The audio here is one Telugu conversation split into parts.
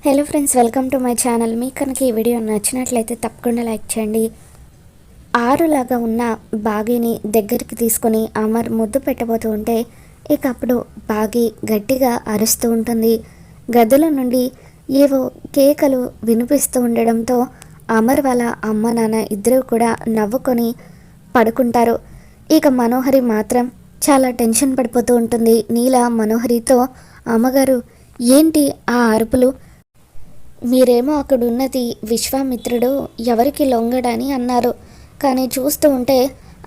Hello friends, welcome to my channel. మీకు కనుక ఈ వీడియో నచ్చినట్లయితే తప్పకుండా లైక్ చేయండి. ఆరులాగా ఉన్న బాగీని దగ్గరికి తీసుకొని అమర్ ముద్దు పెట్టబోతూ ఉంటే ఇక అప్పుడు బాగీ గట్టిగా అరుస్తూ ఉంటుంది. గదుల నుండి ఏవో కేకలు వినిపిస్తూ ఉండడంతో అమర్ వాళ్ళ అమ్మ నాన్న ఇద్దరూ కూడా నవ్వుకొని పడుకుంటారు. ఇక మనోహరి మాత్రం చాలా టెన్షన్ పడిపోతూ ఉంటుంది. నీల మనోహరితో, అమ్మగారు ఏంటి ఆ అరుపులు? మీరేమో అక్కడున్నది విశ్వామిత్రుడు ఎవరికి లొంగడని అన్నారు, కానీ చూస్తూ ఉంటే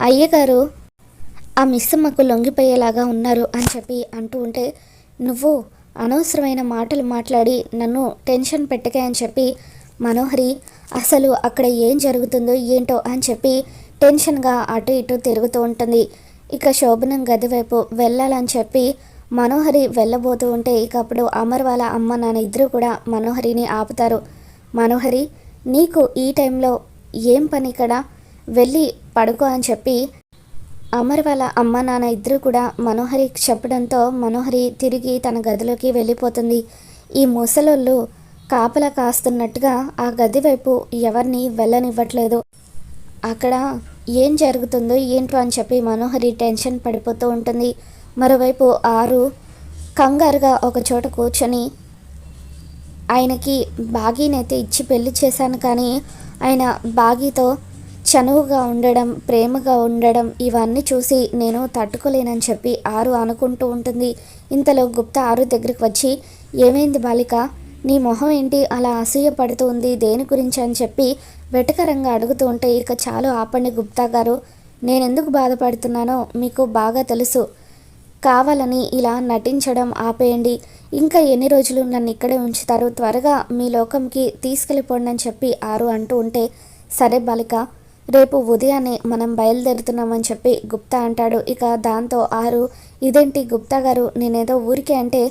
అయ్యగారు ఆ మిస్సమ్మకు లొంగిపోయేలాగా ఉన్నారు అని చెప్పి అంటూ ఉంటే, నువ్వు అనవసరమైన మాటలు మాట్లాడి నన్ను టెన్షన్ పెట్టకే అని చెప్పి మనోహరి అసలు అక్కడ ఏం జరుగుతుందో ఏంటో అని చెప్పి టెన్షన్గా అటు ఇటు తిరుగుతూ ఉంటుంది. ఇక శోభనం గది వైపు వెళ్ళాలని చెప్పి మనోహరి వెళ్ళబోతూ ఉంటే ఇక అప్పుడు అమర్ వాళ్ళ అమ్మ నాన్న ఇద్దరు కూడా మనోహరిని ఆపుతారు. మనోహరి, నీకు ఈ టైంలో ఏం పని ఇక్కడ? వెళ్ళి పడుకో అని చెప్పి అమర్ వాళ్ళ అమ్మ నాన్న ఇద్దరు కూడా మనోహరి చెప్పడంతో మనోహరి తిరిగి తన గదిలోకి వెళ్ళిపోతుంది. ఈ ముసలోళ్ళు కాపలా కాస్తున్నట్టుగా ఆ గది వైపు ఎవరిని వెళ్ళనివ్వట్లేదు. అక్కడ ఏం జరుగుతుందో ఏంటో అని చెప్పి మనోహరి టెన్షన్ పడిపోతూ ఉంటుంది. మరోవైపు ఆరు కంగారుగా ఒక చోట కూర్చొని, ఆయనకి బాగీనైతే ఇచ్చి పెళ్లి చేశాను, కానీ ఆయన బాగీతో చనువుగా ఉండడం, ప్రేమగా ఉండడం ఇవన్నీ చూసి నేను తట్టుకోలేనని చెప్పి ఆరు అనుకుంటూ ఉంటుంది. ఇంతలో గుప్తా ఆరు దగ్గరికి వచ్చి, ఏమైంది బాలిక, నీ మొహం ఏంటి అలా అసూయ పడుతూ ఉంది, దేని గురించి అని చెప్పి వెటకరంగా అడుగుతూ ఉంటే, ఇక చాలు ఆపండి గుప్తా గారు, నేనెందుకు బాధపడుతున్నానో మీకు బాగా తెలుసు. కావాలని ఇలా నటించడం ఆపేయండి. ఇంకా ఎన్ని రోజులు నన్ను ఇక్కడే ఉంచుతారు? త్వరగా మీ లోకంకి తీసుకెళ్ళిపోండి అని చెప్పి ఆరు అంటూ ఉంటే, సరే బాలిక, రేపు ఉదయాన్నే మనం బయలుదేరుతున్నామని చెప్పి గుప్తా అంటాడు. ఇక దాంతో ఆరు, ఇదేంటి గుప్తా గారు, నేనేదో ఊరికే అంటే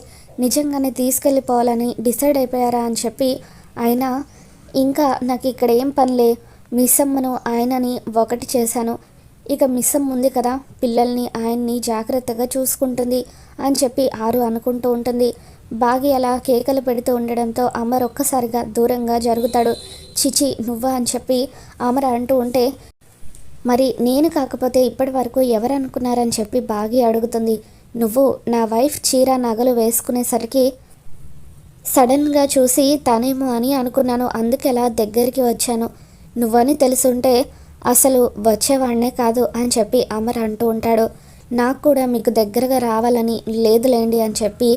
నిజంగానే తీసుకెళ్ళిపోవాలని డిసైడ్ అయిపోయారా అని చెప్పి, అయినా ఇంకా నాకు ఇక్కడ ఏం పనిలే, మిస్సమ్మను ఆయనని ఒకటి చేశాను, ఇక మిస్సమ్మ ఉంది కదా, పిల్లల్ని ఆయన్ని జాగ్రత్తగా చూసుకుంటుంది అని చెప్పి ఆరు అనుకుంటూ ఉంటుంది. బాగి అలా కేకలు పెడుతూ ఉండడంతో అమర్ ఒక్కసారిగా దూరంగా జరుగుతాడు. చిచి నువ్వా అని చెప్పి అమర్ అంటూ ఉంటే, మరి నేను కాకపోతే ఇప్పటి వరకు ఎవరు అనుకున్నారని చెప్పి బాగి అడుగుతుంది. నువ్వు నా వైఫ్ చీర నగలు వేసుకునేసరికి సడన్గా చూసి తనేమో అని అనుకున్నాను, అందుకే అలా దగ్గరికి వచ్చాను, నువ్వని తెలుసుంటే అసలు వచ్చేవాడినే కాదు అని చెప్పి అమర్ అంటూ ఉంటాడు. నాకు కూడా మీకు దగ్గరగా రావాలని లేదులేండి అని చెప్పి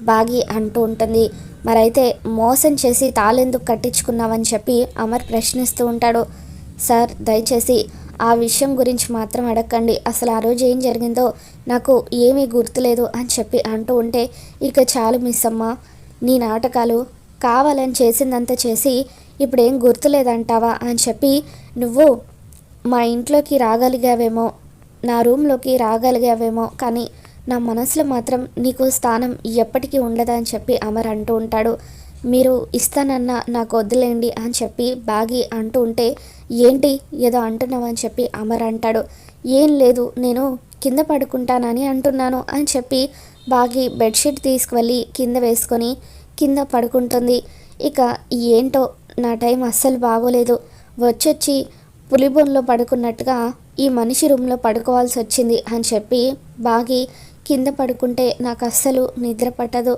బాగి అంటూ ఉంటుంది. మరైతే మోసం చేసి తాళెందుకు కట్టించుకున్నావని చెప్పి అమర్ ప్రశ్నిస్తూ ఉంటాడు. సార్, దయచేసి ఆ విషయం గురించి మాత్రం అడగండి, అసలు ఆ రోజు ఏం జరిగిందో నాకు ఏమీ గుర్తులేదు అని చెప్పి అంటూ ఉంటే, ఇక చాలు మిస్సమ్మ, నీ నాటకాలు, కావాలని చేసిందంతా చేసి ఇప్పుడేం గుర్తులేదంటావా అని చెప్పి, నువ్వు మా ఇంట్లోకి రాగలిగావేమో, నా రూమ్లోకి రాగలిగావేమో, కానీ నా మనసులో మాత్రం నీకు స్థానం ఎప్పటికీ ఉండదని చెప్పి అమర్ అంటూ ఉంటాడు. మీరు ఇస్తానన్నా నాకు వద్దులేండి అని చెప్పి బాగి అంటూ ఉంటే, ఏంటి ఏదో అంటున్నావని చెప్పి అమర్ అంటాడు. ఏం లేదు, నేను కింద పడుకుంటానని అంటున్నాను అని చెప్పి బాగి బెడ్షీట్ తీసుకువెళ్ళి కింద వేసుకొని కింద పడుకుంటుంది. ఇక ఏంటో నా టైం అస్సలు బాగోలేదు, వచ్చొచ్చి పులిబొన్లో పడుకున్నట్టుగా ఈ మనిషి రూమ్లో పడుకోవాల్సి వచ్చింది అని చెప్పి బాగి కింద పడుకుంటే నాకు అస్సలు నిద్ర పట్టదు,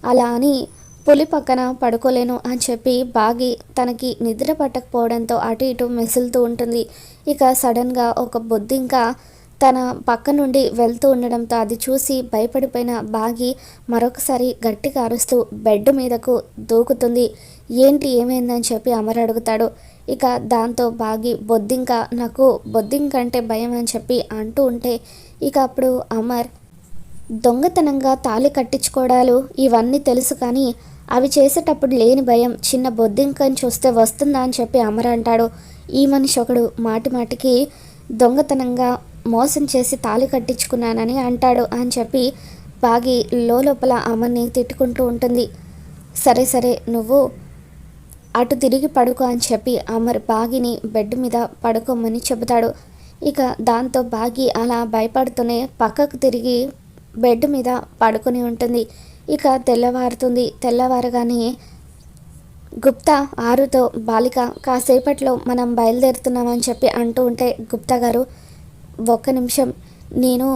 అలా అని పులి పక్కన పడుకోలేను అని చెప్పి బాగి తనకి నిద్ర పట్టకపోవడంతో అటు ఇటు మెసులుతూ ఉంటుంది. ఇక సడన్గా ఒక బొద్దింక తన పక్క నుండి వెళ్తూ ఉండడంతో అది చూసి భయపడిపోయిన బాగి మరొకసారి గట్టిగా అరుస్తూ బెడ్ మీదకు దూకుతుంది. ఏంటి ఏమైందని చెప్పి అమర్ అడుగుతాడు. ఇక దాంతో బాగి బొద్దింక, నాకు బొద్దింక అంటే భయం అని చెప్పి అంటూ ఉంటే, ఇక అప్పుడు అమర్, దొంగతనంగా తాళి కట్టించుకోవడాలు ఇవన్నీ తెలుసు, కానీ అవి చేసేటప్పుడు లేని భయం చిన్న బొద్దింకని చూస్తే వస్తుందా అని చెప్పి అమర్ అంటాడు. ఈ మనిషి ఒకడు మాటి మాటికి దొంగతనంగా మోసం చేసి తాళి కట్టించుకున్నానని అంటాడు అని చెప్పి బాగి లోపల అమర్ని తిట్టుకుంటూ ఉంటుంది. సరే సరే, నువ్వు అటు తిరిగి పడుకో అని చెప్పి అమర్ బాగిని బెడ్ మీద పడుకోమని చెబుతాడు. ఇక దాంతో బాగి అలా భయపడుతూనే పక్కకు తిరిగి బెడ్ మీద పడుకొని ఉంటుంది. ఇక తెల్లవారుతుంది. తెల్లవారగానే గుప్తా ఆరుతో బాలిక కాసేపట్లో మనం బయలుదేరుతున్నామని చెప్పి అంటూ ఉంటే గుప్తా గారు ఒక్క నిమిషం నేను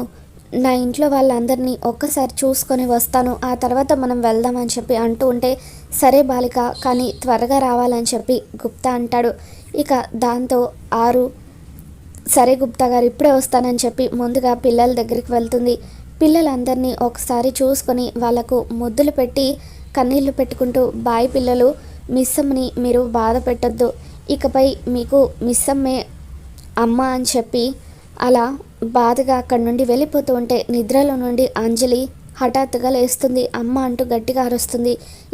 నా ఇంట్లో వాళ్ళందరినీ ఒక్కసారి చూసుకొని వస్తాను, ఆ తర్వాత మనం వెళ్దామని చెప్పి అంటూ ఉంటే సరే బాలిక కానీ త్వరగా రావాలని చెప్పి గుప్తా అంటాడు. ఇక దాంతో ఆరు సరే గుప్తా గారు ఇప్పుడే వస్తానని చెప్పి ముందుగా పిల్లల దగ్గరికి వెళ్తుంది. పిల్లలందరినీ ఒకసారి చూసుకొని వాళ్ళకు ముద్దులు పెట్టి కన్నీళ్లు పెట్టుకుంటూ బాయ్ పిల్లలు, మిస్సమ్మని మీరు బాధ పెట్టొద్దు, ఇకపై మీకు మిస్సమ్మే అమ్మ అని చెప్పి అలా బాధగా అక్కడి నుండి వెళ్ళిపోతూ ఉంటే నిద్రలో నుండి అంజలి హఠాత్తుగా లేస్తుంది. అమ్మ అంటూ గట్టిగా అరుస్తుంది.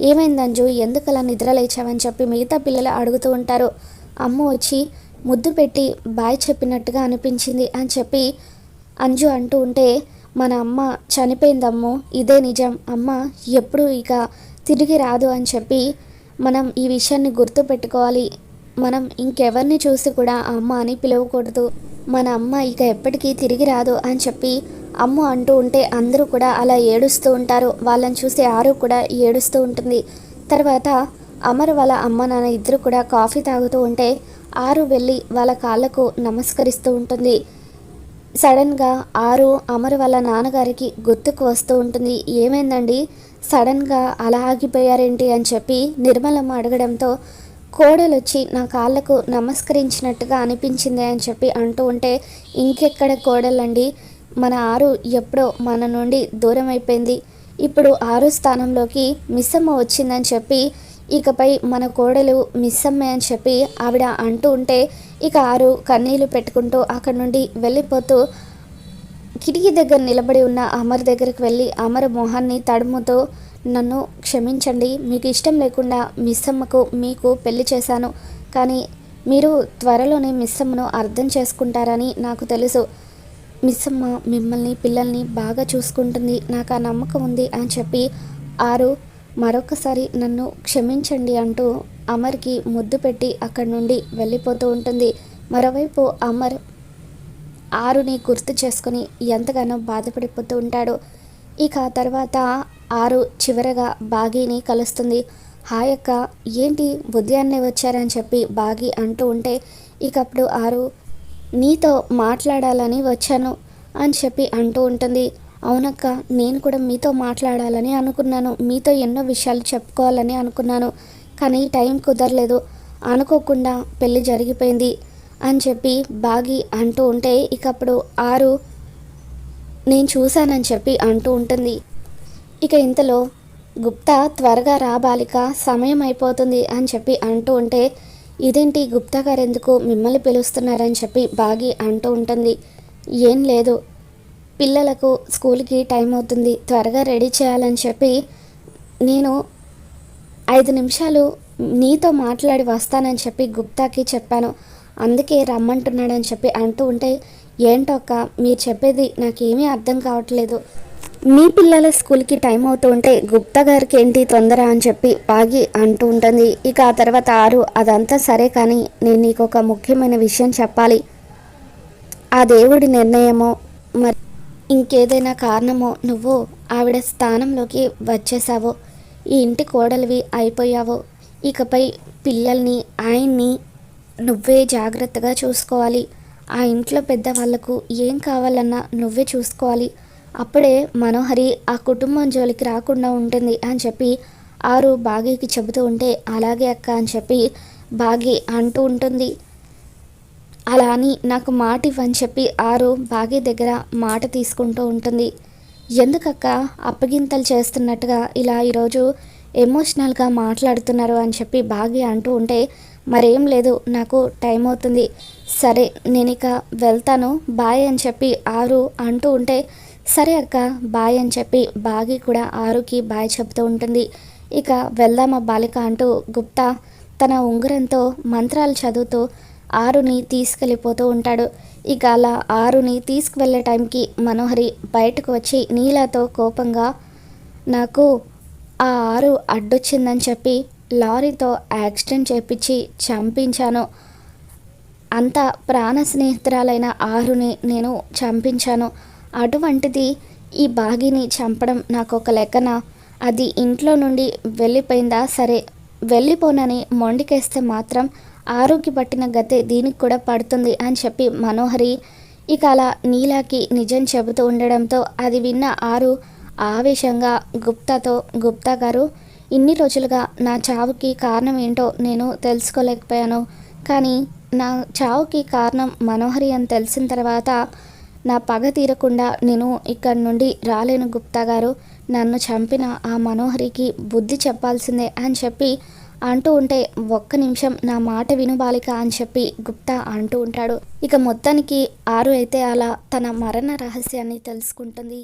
ఏమైంది అంజు, ఎందుకు అలా నిద్ర లేచావని చెప్పి మిగతా పిల్లలు అడుగుతూ ఉంటారు. అమ్మ వచ్చి ముద్దు పెట్టి బాయ్ చెప్పినట్టుగా అనిపించింది అని చెప్పి అంజు అంటూ ఉంటే మన అమ్మ చనిపోయిందమ్మో, ఇదే నిజం, అమ్మ ఎప్పుడు ఇక తిరిగి రాదు అని చెప్పి మనం ఈ విషయాన్ని గుర్తు పెట్టుకోవాలి, మనం ఇంకెవరిని చూసి కూడా అమ్మ అని పిలవకూడదు, మన అమ్మ ఇక ఎప్పటికీ తిరిగి రాదు అని చెప్పి అమ్మ అంటూ ఉంటే అందరూ కూడా అలా ఏడుస్తూ ఉంటారు. వాళ్ళని చూసి ఆరు కూడా ఏడుస్తూ ఉంటుంది. తర్వాత అమర్ వాళ్ళ అమ్మ నాన్న ఇద్దరు కూడా కాఫీ తాగుతూ ఉంటే ఆరు వెళ్ళి వాళ్ళ కాళ్ళకు నమస్కరిస్తూ ఉంటుంది. సడన్గా ఆరు అమర్ వాళ్ళ నాన్నగారికి గుర్తుకు వస్తూ ఉంటుంది. ఏమైందండి, సడన్గా అలా ఆగిపోయారేంటి అని చెప్పి నిర్మలమ్మ అడగడంతో కోడలు వచ్చి నా కాళ్ళకు నమస్కరించినట్టుగా అనిపించింది అని చెప్పి అంటూ ఉంటే ఇంకెక్కడ కోడలండి, మన ఆరు ఎప్పుడో మన నుండి దూరం అయిపోయింది, ఇప్పుడు ఆరు స్థానంలోకి మిస్సమ్మ వచ్చిందని చెప్పి ఇకపై మన కోడలు మిస్సమ్మే అని చెప్పి ఆవిడ అంటూ ఉంటే ఇక ఆరు కన్నీళ్లు పెట్టుకుంటూ అక్కడి నుండి వెళ్ళిపోతూ కిటికీ దగ్గర నిలబడి ఉన్న అమర్ దగ్గరికి వెళ్ళి అమర్ మొహాన్ని తడుముతూ నన్ను క్షమించండి, మీకు ఇష్టం లేకుండా మిస్సమ్మకు మీకు పెళ్లి చేశాను, కానీ మీరు త్వరలోనే మిస్సమ్మను అర్థం చేసుకుంటారని నాకు తెలుసు, మిస్సమ్మ మిమ్మల్ని పిల్లల్ని బాగా చూసుకుంటుంది, నాకు ఆ నమ్మకం ఉంది అని చెప్పి ఆరు మరొకసారి నన్ను క్షమించండి అంటూ అమర్కి ముద్దు పెట్టి అక్కడి నుండి వెళ్ళిపోతూ ఉంటుంది. మరోవైపు అమర్ ఆరుని గుర్తు చేసుకుని ఎంతగానో బాధపడిపోతూ ఉంటాడు. ఇక తర్వాత ఆరు చివరగా బాగీని కలుస్తుంది. హాయ్ అక్క, ఏంటి ఉదయాన్నే వచ్చారని చెప్పి బాగి అంటూ ఉంటే ఇకప్పుడు ఆరు నీతో మాట్లాడాలని వచ్చాను అని చెప్పి అంటూ ఉంటుంది. అవునక్క, నేను కూడా మీతో మాట్లాడాలని అనుకున్నాను, మీతో ఎన్నో విషయాలు చెప్పుకోవాలని అనుకున్నాను, కానీ టైం కుదరలేదు, అనుకోకుండా పెళ్ళి జరిగిపోయింది అని చెప్పి బాగి అంటూ ఉంటే ఇకప్పుడు ఆరు నేను చూశానని చెప్పి అంటూ ఉంటుంది. ఇక ఇంతలో గుప్తా త్వరగా రా బాలిక, సమయం అయిపోతుంది అని చెప్పి అంటూ ఉంటే ఇదేంటి గుప్తా గారు ఎందుకు మిమ్మల్ని పిలుస్తున్నారని చెప్పి బాగి అంటూ ఉంటుంది. ఏం లేదు, పిల్లలకు స్కూల్కి టైం అవుతుంది, త్వరగా రెడీ చేయాలని చెప్పి నేను 5 నిమిషాలు నీతో మాట్లాడి వస్తానని చెప్పి గుప్తాకి చెప్పాను, అందుకే రమ్మంటున్నాడని చెప్పి అంటూ ఉంటే ఏంటోక్క మీరు చెప్పేది నాకేమీ అర్థం కావట్లేదు, మీ పిల్లల స్కూల్కి టైం అవుతూ ఉంటే గుప్తా గారికి ఏంటి తొందర అని చెప్పి బాగి అంటూ ఉంటుంది. ఇక ఆ తర్వాత ఆరు అదంతా సరే కానీ నేను నీకు ఒక ముఖ్యమైన విషయం చెప్పాలి, ఆ దేవుడి నిర్ణయమో మరి ఇంకేదైనా కారణమో నువ్వు ఆవిడ స్థానంలోకి వచ్చేసావో, ఈ ఇంటి కోడలివి అయిపోయావో, ఇకపై పిల్లల్ని ఆయన్ని నువ్వే జాగ్రత్తగా చూసుకోవాలి, ఆ ఇంట్లో పెద్దవాళ్లకు ఏం కావాలన్నా నువ్వే చూసుకోవాలి, అప్పుడే మనోహరి ఆ కుటుంబం జోలికి రాకుండా ఉంటుంది అని చెప్పి ఆరు బాగీకి చెబుతూ ఉంటే అలాగే అక్క అని చెప్పి బాగి అంటూ ఉంటుంది. అలా అని నాకు మాట ఇవ్వని చెప్పి ఆరు బాగి దగ్గర మాట తీసుకుంటూ ఉంటుంది. ఎందుకక్క అప్పగింతలు చేస్తున్నట్టుగా ఇలా ఈరోజు ఎమోషనల్గా మాట్లాడుతున్నారు అని చెప్పి బాగి అంటూ ఉంటే మరేం లేదు, నాకు టైం అవుతుంది, సరే నేను ఇక వెళ్తాను బాయ్ అని చెప్పి ఆరు అంటూ ఉంటే సరే అక్క బాయ్ అని చెప్పి బాగి కూడా ఆరుకి బాయ్ చెప్తూ ఉంటుంది. ఇక వెళ్దామా బాలిక అంటూ గుప్తా తన ఉంగరంతో మంత్రాలు చదువుతూ ఆరుని తీసుకెళ్ళిపోతూ ఉంటాడు. ఇక అలా ఆరుని తీసుకువెళ్ళే టైంకి మనోహరి బయటకు వచ్చి నీలాతో కోపంగా నాకు ఆ ఆరు అడ్డొచ్చిందని చెప్పి లారీతో యాక్సిడెంట్ చేపించి చంపించాను, అంత ప్రాణ స్నేహితురాలైన ఆరుని నేను చంపించాను, అటువంటిది ఈ బాగిని చంపడం నాకు ఒక లెక్కన, అది ఇంట్లో నుండి వెళ్ళిపోయిందా సరే వెళ్ళిపోనని మొండికేస్తే మాత్రం ఆరుకి పట్టిన గతే దీనికి కూడా పడుతుంది అని చెప్పి మనోహరి ఇక అలా నీలాకి నిజం చెబుతూ ఉండడంతో అది విన్న ఆరు ఆవేశంగా గుప్తా గారు, ఇన్ని రోజులుగా నా చావుకి కారణం ఏంటో నేను తెలుసుకోలేకపోయాను. కానీ నా చావుకి కారణం మనోహరి అని తెలిసిన తర్వాత నా పగ తీరకుండా నేను ఇక్కడి నుండి రాలేను గుప్తా గారు. నన్ను చంపిన ఆ మనోహరికి బుద్ధి చెప్పాల్సిందే అని చెప్పి అంటూ ఉంటే, ఒక్క నిమిషం నా మాట విను బాలిక అని చెప్పి గుప్తా అంటూ ఉంటాడు. ఇక మొత్తానికి ఆరు అయితే అలా తన మరణ రహస్యాన్ని తెలుసుకుంటుంది.